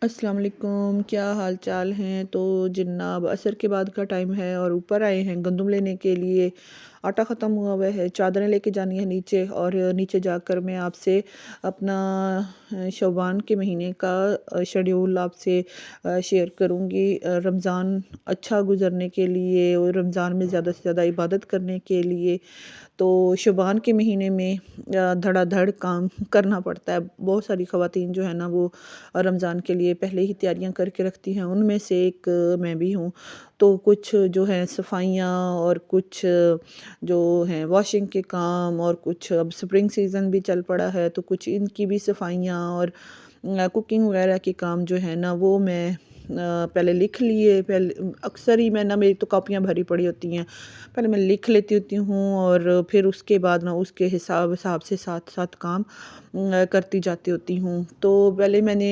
अस्सलाम वालेकुम, क्या हाल चाल हैं। तो जनाब असर के बाद का टाइम है और ऊपर आए हैं गंदम लेने के लिए। आटा ख़त्म हुआ हुआ है, चादरें लेके जानी है नीचे, और नीचे जाकर मैं आपसे अपना शौबान के महीने का शेड्यूल आपसे शेयर करूँगी। रमज़ान अच्छा गुज़रने के लिए और रमज़ान में ज़्यादा से ज़्यादा इबादत करने के लिए तो शुबान के महीने में धड़ाधड़ काम करना पड़ता है। बहुत सारी ख़वातीन जो है ना वो रमज़ान के लिए पहले ही तैयारियां करके रखती हैं, उनमें से एक मैं भी हूँ। तो कुछ जो है सफाइयाँ और कुछ जो हैं वॉशिंग के काम, और कुछ अब स्प्रिंग सीज़न भी चल पड़ा है तो कुछ इनकी भी सफाइयाँ और कुकिंग वगैरह के काम जो है ना वो मैं पहले लिख लिए। पहले अक्सर ही मैं ना, मेरी तो कापियाँ भरी पड़ी होती हैं, पहले मैं लिख लेती होती हूँ और फिर उसके बाद ना उसके हिसाब हिसाब से साथ साथ काम करती जाती होती हूँ। तो पहले मैंने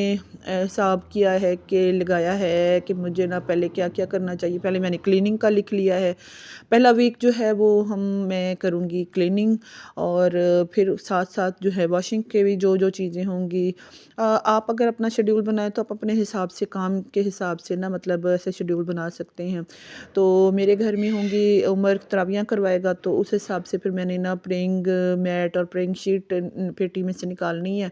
हिसाब किया है कि लगाया है कि मुझे ना पहले क्या क्या करना चाहिए। पहले मैंने क्लीनिंग का लिख लिया है। पहला वीक जो है वो मैं करूँगी क्लीनिंग, और फिर साथ साथ जो है वॉशिंग के भी जो जो चीज़ें होंगी। आप अगर अपना शेड्यूल बनाएं तो आप अपने हिसाब से, काम के हिसाब से ना, मतलब ऐसे शेड्यूल बना सकते हैं। तो मेरे घर में होंगी, उमर तरावियाँ करवाएगा तो उस हिसाब से फिर मैंने ना प्रेइंग मैट और प्रेइंग शीट पेटी में से निकालनी है।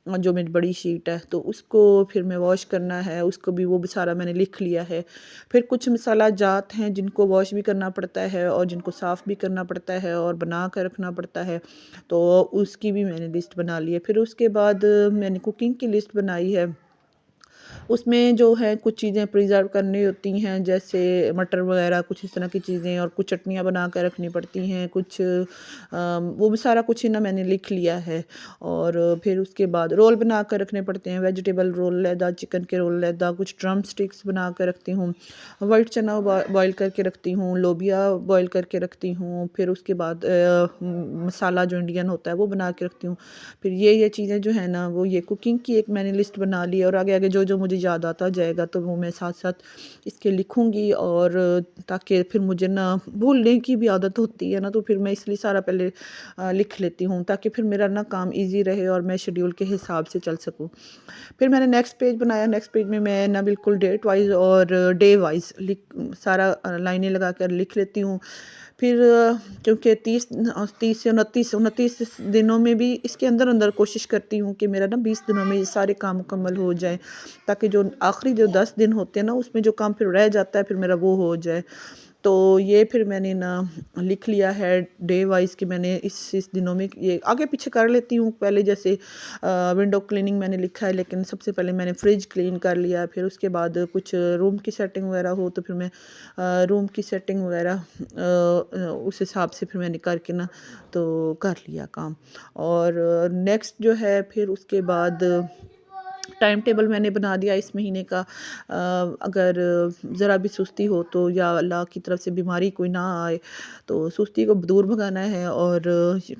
जो मेरी बड़ी शीट है तो उसको फिर मैं वॉश करना है, उसको भी वो भी सारा मैंने लिख लिया है। फिर कुछ मसाला जात हैं जिनको वॉश भी करना पड़ता है और जिनको साफ़ भी करना पड़ता है और बना कर रखना पड़ता है, तो उसकी भी मैंने लिस्ट बना ली है। फिर उसके बाद मैंने कुकिंग की लिस्ट बनाई है। उसमें जो है कुछ चीज़ें प्रिज़र्व करनी होती हैं, जैसे मटर वगैरह, कुछ इस तरह की चीज़ें, और कुछ चटनियाँ बना कर रखनी पड़ती हैं, कुछ वो भी सारा कुछ ही ना मैंने लिख लिया है। और फिर उसके बाद रोल बना कर रखने पड़ते हैं, वेजिटेबल रोल लैदा, चिकन के रोल लैदा, कुछ ड्रम स्टिक्स बना कर रखती हूँ, वाइट चना बॉयल करके रखती हूँ, लोबिया बॉयल करके रखती हूँ। फिर उसके बाद मसाला जो इंडियन होता है वो बना के रखती हूँ। फिर ये चीज़ें जो है ना वो ये कुकिंग की एक मैंने लिस्ट बना ली है, और आगे आगे जो जो मुझे याद आता जाएगा तो वो मैं साथ साथ इसके लिखूंगी। और ताकि फिर मुझे ना भूलने की भी आदत होती है ना, तो फिर मैं इसलिए सारा पहले लिख लेती हूँ ताकि फिर मेरा ना काम इजी रहे और मैं शेड्यूल के हिसाब से चल सकूँ। फिर मैंने नेक्स्ट पेज बनाया। नेक्स्ट पेज में मैं ना बिल्कुल डेट वाइज और डे वाइज लिख सारा लाइनें लगा कर लिख लेती हूँ। फिर क्योंकि 30 से 29 दिनों में भी इसके अंदर अंदर कोशिश करती हूँ कि मेरा ना 20 दिनों में ये सारे काम मुकम्मल हो जाए, ताकि जो आखिरी जो 10 दिन होते हैं ना उसमें जो काम फिर रह जाता है फिर मेरा वो हो जाए। तो ये फिर मैंने ना लिख लिया है डे वाइज कि मैंने इस दिनों में ये आगे पीछे कर लेती हूँ। पहले जैसे विंडो क्लीनिंग मैंने लिखा है, लेकिन सबसे पहले मैंने फ्रिज क्लीन कर लिया। फिर उसके बाद कुछ रूम की सेटिंग वगैरह हो तो फिर मैं रूम की सेटिंग वगैरह उस हिसाब से फिर मैंने करके ना तो कर लिया काम। और नेक्स्ट जो है फिर उसके बाद टाइम टेबल मैंने बना दिया इस महीने का। अगर ज़रा भी सुस्ती हो तो, या अल्लाह की तरफ से बीमारी कोई ना आए, तो सुस्ती को दूर भगाना है और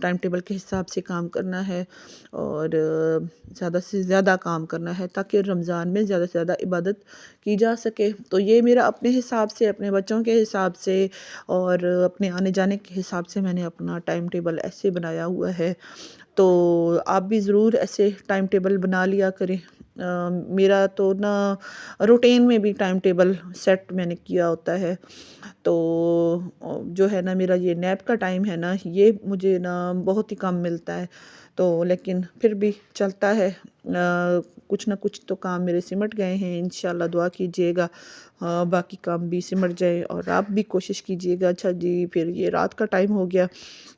टाइम टेबल के हिसाब से काम करना है, और ज़्यादा से ज़्यादा काम करना है ताकि रमज़ान में ज़्यादा से ज़्यादा इबादत की जा सके। तो ये मेरा अपने हिसाब से, अपने बच्चों के हिसाब से और अपने आने जाने के हिसाब से मैंने अपना टाइम टेबल ऐसे बनाया हुआ है। तो आप भी ज़रूर ऐसे टाइम टेबल बना लिया करें। मेरा तो ना रूटीन में भी टाइम टेबल सेट मैंने किया होता है। तो जो है ना मेरा ये नैप का टाइम है ना, ये मुझे ना बहुत ही कम मिलता है, तो लेकिन फिर भी चलता है। कुछ ना कुछ तो काम मेरे सिमट गए हैं, इंशाल्लाह दुआ कीजिएगा बाकी काम भी सिमट जाए, और आप भी कोशिश कीजिएगा। अच्छा जी, फिर ये रात का टाइम हो गया,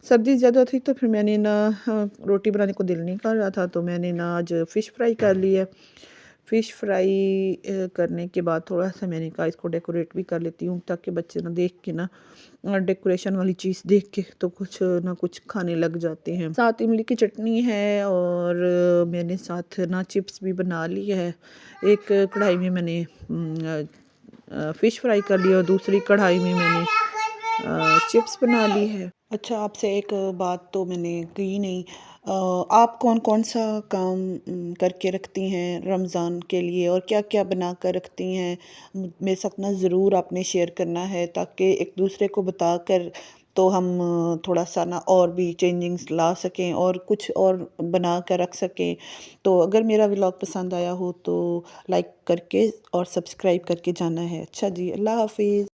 सर्दी ज़्यादा थी तो फिर मैंने ना रोटी बनाने को दिल नहीं कर रहा था, तो मैंने ना आज फ़िश फ्राई कर ली है। फ़िश फ्राई करने के बाद थोड़ा-सा मैंने कहा इसको डेकोरेट भी कर लेती हूँ, ताकि बच्चे ना देख के ना डेकोरेशन वाली चीज़ देख के तो कुछ ना कुछ खाने लग जाते हैं। साथ इमली की चटनी है, और मैंने साथ ना चिप्स भी बना ली है। एक कढ़ाई में मैंने फ़िश फ्राई कर लिया और दूसरी कढ़ाई में मैंने चिप्स बना ली है। अच्छा, आपसे एक बात तो मैंने की नहीं। आप कौन-कौन सा काम करके रखती हैं रमज़ान के लिए, और क्या-क्या बना कर रखती हैं? मेरे साथ ना ज़रूर आपने शेयर करना है, ताकि एक दूसरे को बताकर तो हम थोड़ा सा ना और भी चेंजिंग्स ला सकें और कुछ और बना कर रख सकें। तो अगर मेरा व्लॉग पसंद आया हो तो लाइक करके और सब्सक्राइब करके जाना है। अच्छा जी, अल्लाह हाफिज़।